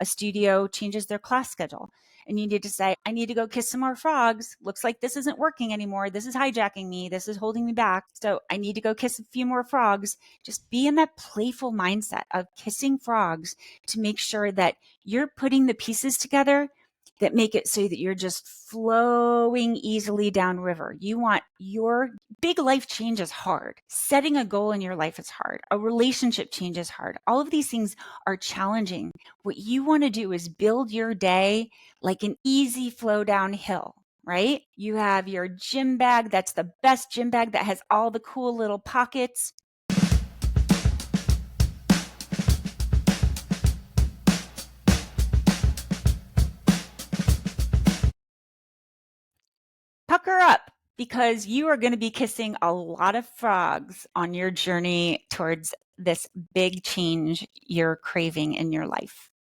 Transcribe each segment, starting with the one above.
a studio changes their class schedule and you need to say, I need to go kiss some more frogs. Looks like this isn't working anymore. This is hijacking me. This is holding me back. So I need to go kiss a few more frogs. Just be in that playful mindset of kissing frogs to make sure that you're putting the pieces together that make it so that you're just flowing easily downriver. You want your big life change is hard. Setting a goal in your life is hard. A relationship change is hard. All of these things are challenging. What you want to do is build your day like an easy flow downhill, right? You have your gym bag. That's the best gym bag that has all the cool little pockets. Pucker up, because you are going to be kissing a lot of frogs on your journey towards this big change you're craving in your life.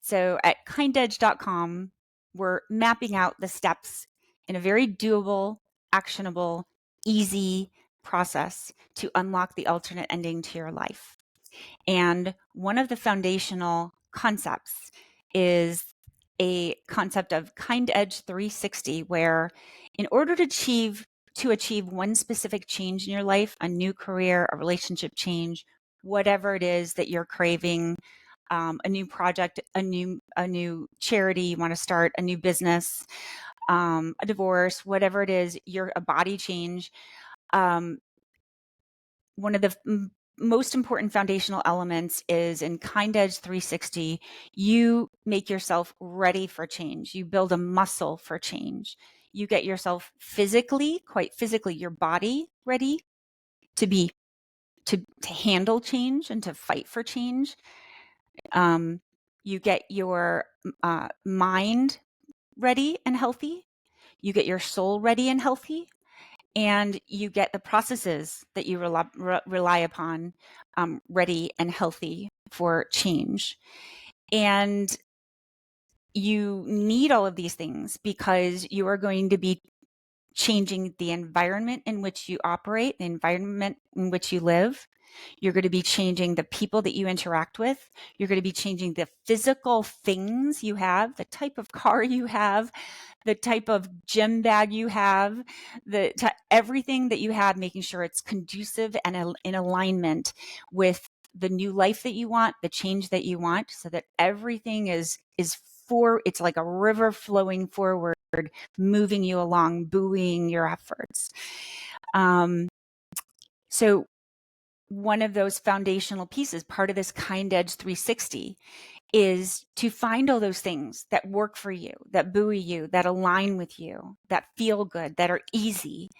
So at kindedge.com, we're mapping out the steps in a very doable, actionable, easy process to unlock the alternate ending to your life. And one of the foundational concepts is a concept of Kindedge 360, where in order to achieve one specific change in your life, a new career, a relationship change, whatever it is that you're craving, a new project, a new charity you want to start, a new business, a divorce, whatever it is, a body change. One of the most important foundational elements is in Kindedge 360, you make yourself ready for change. You build a muscle for change. You get yourself quite physically, your body ready to handle change and to fight for change. You get your mind ready and healthy. You get your soul ready and healthy. And you get the processes that you rely upon ready and healthy for change. And you need all of these things because you are going to be changing the environment in which you operate, the environment in which you live. You're going to be changing the people that you interact with. You're going to be changing the physical things you have, the type of car you have, the type of gym bag you have, everything that you have, making sure it's conducive and in alignment with the new life that you want, the change that you want, so that everything it's like a river flowing forward, moving you along, buoying your efforts. So one of those foundational pieces, part of this Kindedge 360, is to find all those things that work for you, that buoy you, that align with you, that feel good, that are easy,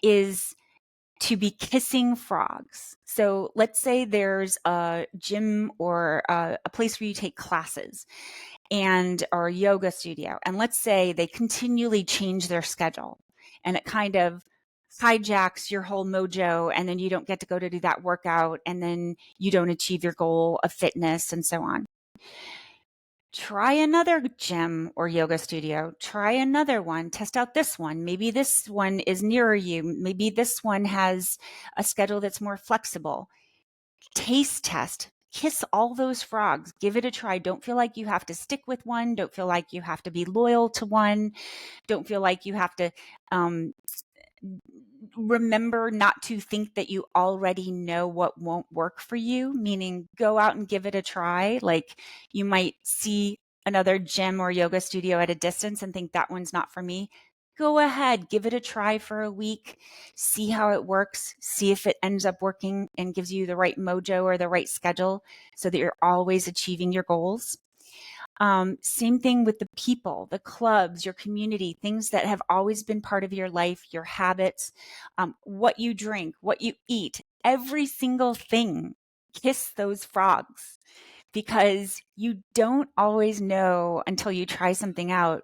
is to be kissing frogs. So let's say there's a gym or a place where you take classes or a yoga studio. And let's say they continually change their schedule and it kind of hijacks your whole mojo, and then you don't get to go to do that workout, and then you don't achieve your goal of fitness and so on. Try another gym or yoga studio. Try another one. Test out this one. Maybe this one is nearer you. Maybe this one has a schedule that's more flexible. Taste test. Kiss all those frogs. Give it a try. Don't feel like you have to stick with one. Don't feel like you have to be loyal to one. Don't feel like you have to remember not to think that you already know what won't work for you, meaning go out and give it a try. Like you might see another gym or yoga studio at a distance and think that one's not for me. Go ahead, give it a try for a week, see how it works, see if it ends up working and gives you the right mojo or the right schedule so that you're always achieving your goals. Same thing with the people, the clubs, your community, things that have always been part of your life, your habits, what you drink, what you eat, every single thing. Kiss those frogs, because you don't always know until you try something out.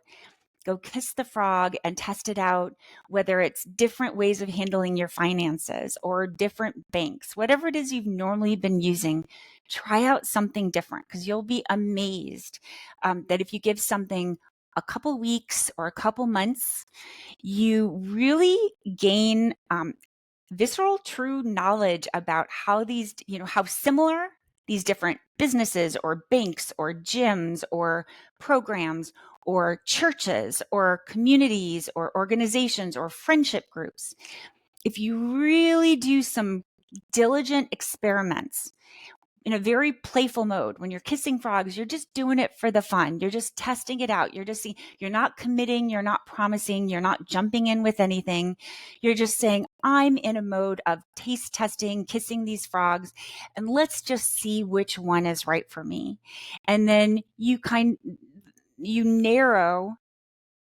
Go kiss the frog and test it out, whether it's different ways of handling your finances or different banks, whatever it is you've normally been using. Try out something different, because you'll be amazed that if you give something a couple weeks or a couple months, you really gain visceral, true knowledge about how these, how similar these different businesses or banks or gyms or programs or churches or communities or organizations or friendship groups, if you really do some diligent experiments in a very playful mode, when you're kissing frogs, you're just doing it for the fun. You're just testing it out. You're just seeing, you're not committing, you're not promising, you're not jumping in with anything. You're just saying, I'm in a mode of taste testing, kissing these frogs, and let's just see which one is right for me. And then you narrow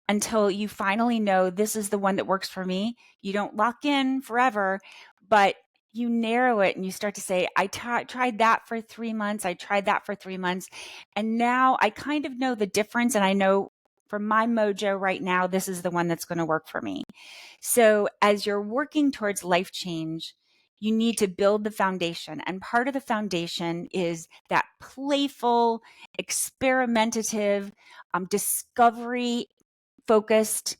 until you finally know this is the one that works for me. You don't lock in forever, but you narrow it and you start to say, I tried that for 3 months. I tried that for 3 months. And now I kind of know the difference. And I know for my mojo right now, this is the one that's going to work for me. So as you're working towards life change, you need to build the foundation. And part of the foundation is that playful, experimentative, discovery focused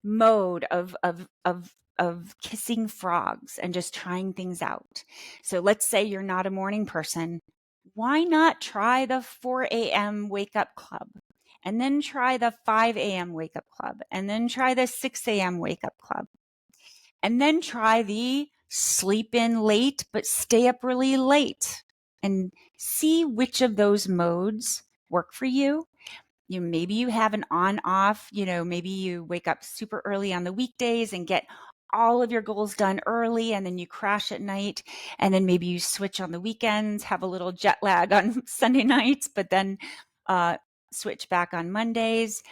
mode of kissing frogs and just trying things out. So let's say you're not a morning person. Why not try the 4 a.m. wake up club? And then try the 5 a.m. wake up club. And then try the 6 a.m. wake up club. And then try the sleep in late, but stay up really late. And see which of those modes work for you. Maybe you have an on off, maybe you wake up super early on the weekdays and get all of your goals done early, and then you crash at night, and then maybe you switch on the weekends, have a little jet lag on Sunday nights, but then switch back on Mondays.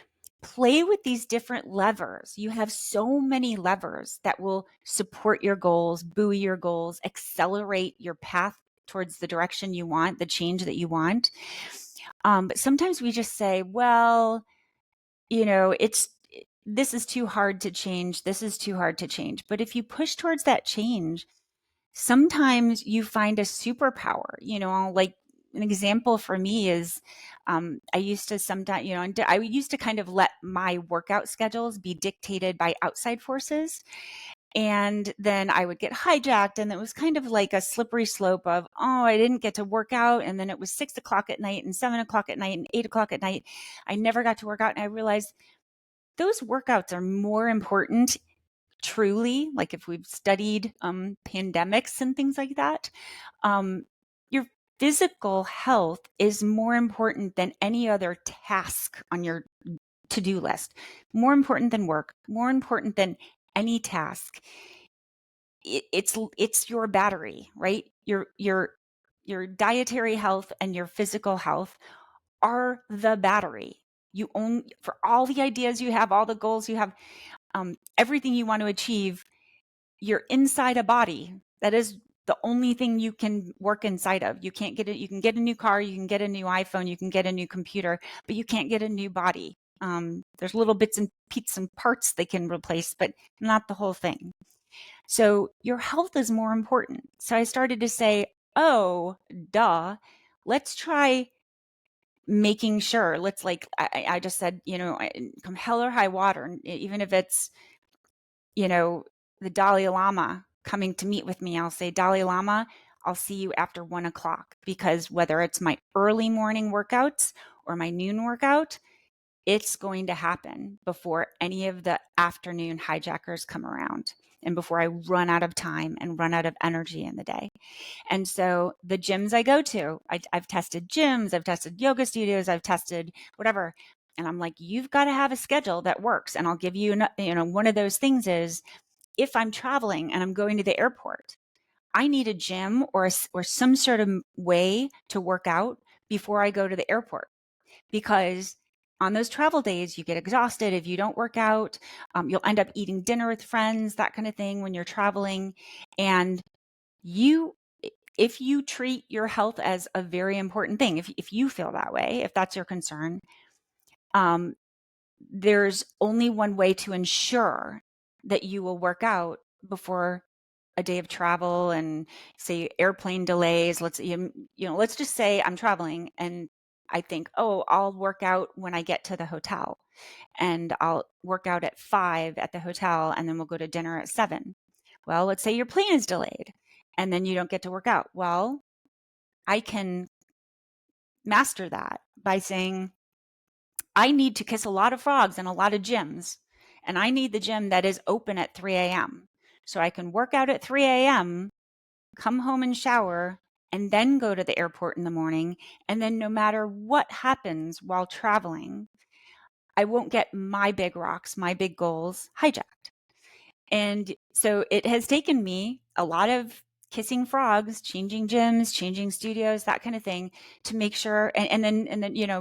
Play with these different levers. You have so many levers that will support your goals, buoy your goals, accelerate your path towards the direction you want, the change that you want. But sometimes we just say, well, this is too hard to change. This is too hard to change. But if you push towards that change, sometimes you find a superpower. Like an example for me is I used to sometimes, I used to kind of let my workout schedules be dictated by outside forces. And then I would get hijacked, and it was kind of like a slippery slope of, oh, I didn't get to work out. And then it was 6 o'clock at night and 7 o'clock at night and 8 o'clock at night. I never got to work out. And I realized those workouts are more important, truly, like if we've studied pandemics and things like that, your physical health is more important than any other task on your to-do list, more important than work, more important than any task. It's your battery, right? Your dietary health and your physical health are the battery. You own, for all the ideas you have, all the goals you have, everything you want to achieve, you're inside a body. That is the only thing you can work inside of. You can't get it. You can get a new car, you can get a new iPhone, you can get a new computer, but you can't get a new body. There's little bits and pieces and parts they can replace, but not the whole thing. So your health is more important. So I started to say, oh, duh, let's try making sure, I just said, come hell or high water, even if it's, the Dalai Lama coming to meet with me, I'll say, Dalai Lama, I'll see you after 1 o'clock, because whether it's my early morning workouts or my noon workout, it's going to happen before any of the afternoon hijackers come around and before I run out of time and run out of energy in the day. And so the gyms I go to, I've tested gyms, I've tested yoga studios, I've tested whatever. And I'm like, you've got to have a schedule that works. And I'll give you, one of those things is, if I'm traveling and I'm going to the airport, I need a gym or some sort of way to work out before I go to the airport, because on those travel days, you get exhausted if you don't work out. You'll end up eating dinner with friends, that kind of thing, when you're traveling. And if you treat your health as a very important thing, if you feel that way, if that's your concern, there's only one way to ensure that you will work out before a day of travel and say airplane delays. Let's just say I'm traveling and I think, oh, I'll work out when I get to the hotel, and I'll work out at 5 at the hotel, and then we'll go to dinner at 7. Well, let's say your plane is delayed and then you don't get to work out. Well, I can master that by saying, I need to kiss a lot of frogs in a lot of gyms, and I need the gym that is open at 3 a.m. so I can work out at 3 a.m., come home and shower, and then go to the airport in the morning. And then no matter what happens while traveling, I won't get my big rocks, my big goals hijacked. And so it has taken me a lot of kissing frogs, changing gyms, changing studios, that kind of thing, to make sure. And then,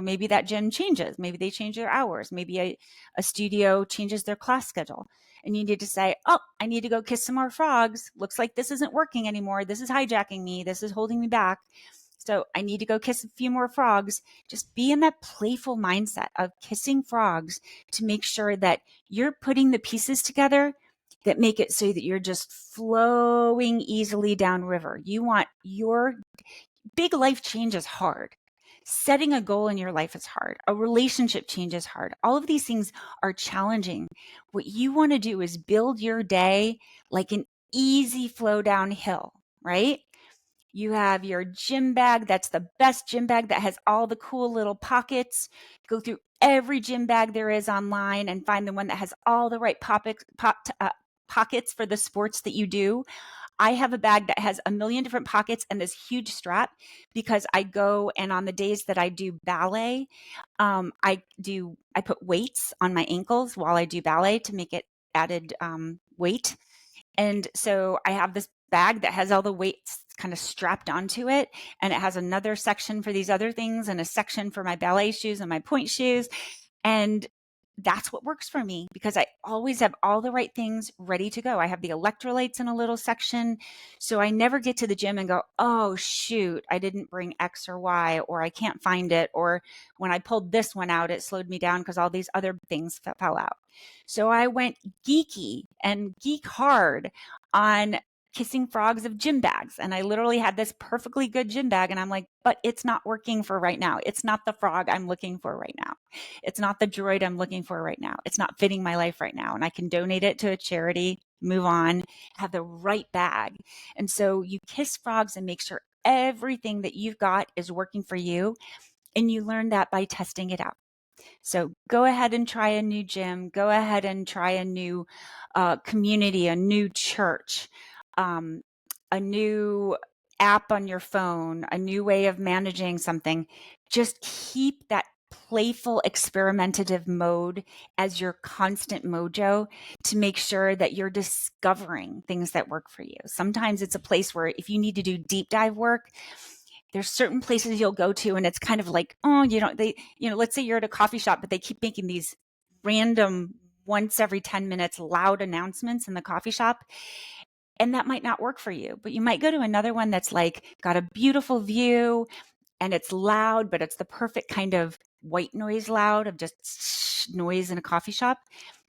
maybe that gym changes. Maybe they change their hours. Maybe a studio changes their class schedule. And you need to say, oh, I need to go kiss some more frogs. Looks like this isn't working anymore. This is hijacking me. This is holding me back. So I need to go kiss a few more frogs. Just be in that playful mindset of kissing frogs to make sure that you're putting the pieces together that make it so that you're just flowing easily downriver. You want your big life change is hard. Setting a goal in your life is hard. A relationship change is hard. All of these things are challenging. What you want to do is build your day like an easy flow downhill, right? You have your gym bag. That's the best gym bag that has all the cool little pockets. Go through every gym bag there is online and find the one that has all the right pockets for the sports that you do. I have a bag that has a million different pockets and this huge strap because I go, and on the days that I do ballet, I put weights on my ankles while I do ballet to make it added weight. And so I have this bag that has all the weights kind of strapped onto it. And it has another section for these other things and a section for my ballet shoes and my point shoes. And that's what works for me because I always have all the right things ready to go. I have the electrolytes in a little section. So I never get to the gym and go, oh, shoot, I didn't bring X or Y, or I can't find it. Or when I pulled this one out, it slowed me down because all these other things fell out. So I went geeky and geek hard on kissing frogs of gym bags. And I literally had this perfectly good gym bag. And I'm like, but it's not working for right now. It's not the frog I'm looking for right now. It's not the droid I'm looking for right now. It's not fitting my life right now. And I can donate it to a charity, move on, have the right bag. And so you kiss frogs and make sure everything that you've got is working for you. And you learn that by testing it out. So go ahead and try a new gym. Go ahead and try a new community, a new church, a new app on your phone, a new way of managing something. Just keep that playful, experimentative mode as your constant mojo to make sure that you're discovering things that work for you. Sometimes it's a place where if you need to do deep dive work, there's certain places you'll go to and it's kind of like, oh, let's say you're at a coffee shop, but they keep making these random once every 10 minutes loud announcements in the coffee shop. And that might not work for you, but you might go to another one that's like got a beautiful view and it's loud, but it's the perfect kind of white noise loud of just noise in a coffee shop.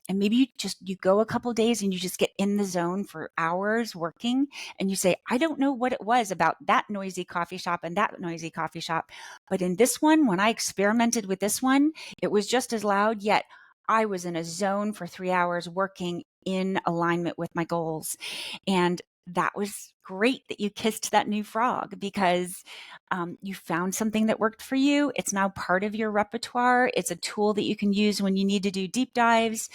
And maybe you go a couple of days and you just get in the zone for hours working and you say, I don't know what it was about that noisy coffee shop and that noisy coffee shop. But in this one, when I experimented with this one, it was just as loud, yet I was in a zone for 3 hours working in alignment with my goals. And that was great that you kissed that new frog because you found something that worked for you. It's now part of your repertoire. It's a tool that you can use when you need to do deep dives.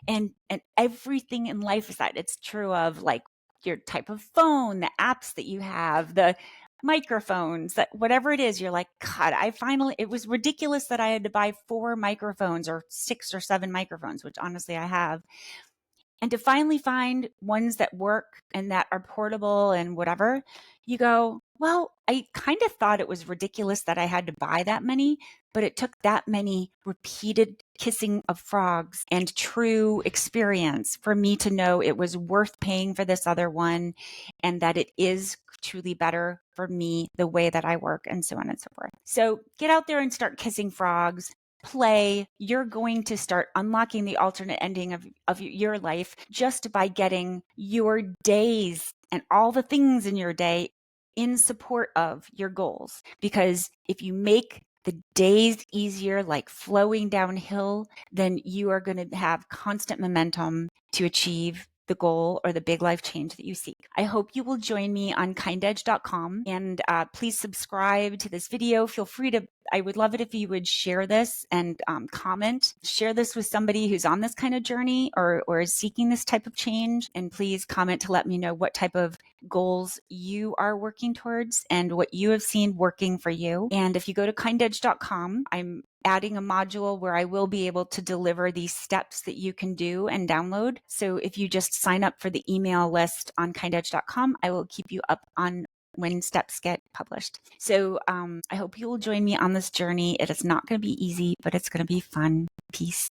And everything in life is that. It's true of like your type of phone, the apps that you have, the microphones, that whatever it is, you're like, God, it was ridiculous that I had to buy 4 microphones or 6 or 7 microphones, which honestly I have. And to finally find ones that work and that are portable and whatever, you go, well, I kind of thought it was ridiculous that I had to buy that many, but it took that many repeated kissing of frogs and true experience for me to know it was worth paying for this other one and that it is truly better for me, the way that I work, and so on and so forth. So get out there and start kissing frogs. Play, you're going to start unlocking the alternate ending of your life just by getting your days and all the things in your day in support of your goals. Because if you make the days easier, like flowing downhill, then you are going to have constant momentum to achieve the goal or the big life change that you seek. I hope you will join me on kindedge.com, and please subscribe to this video. Feel free to, I would love it if you would share this and comment. Share this with somebody who's on this kind of journey or is seeking this type of change. And please comment to let me know what type of goals you are working towards and what you have seen working for you. And if you go to kindedge.com, I'm adding a module where I will be able to deliver these steps that you can do and download. So if you just sign up for the email list on kindedge.com, I will keep you up on when steps get published. So I hope you will join me on this journey. It is not going to be easy, but it's going to be fun. Peace.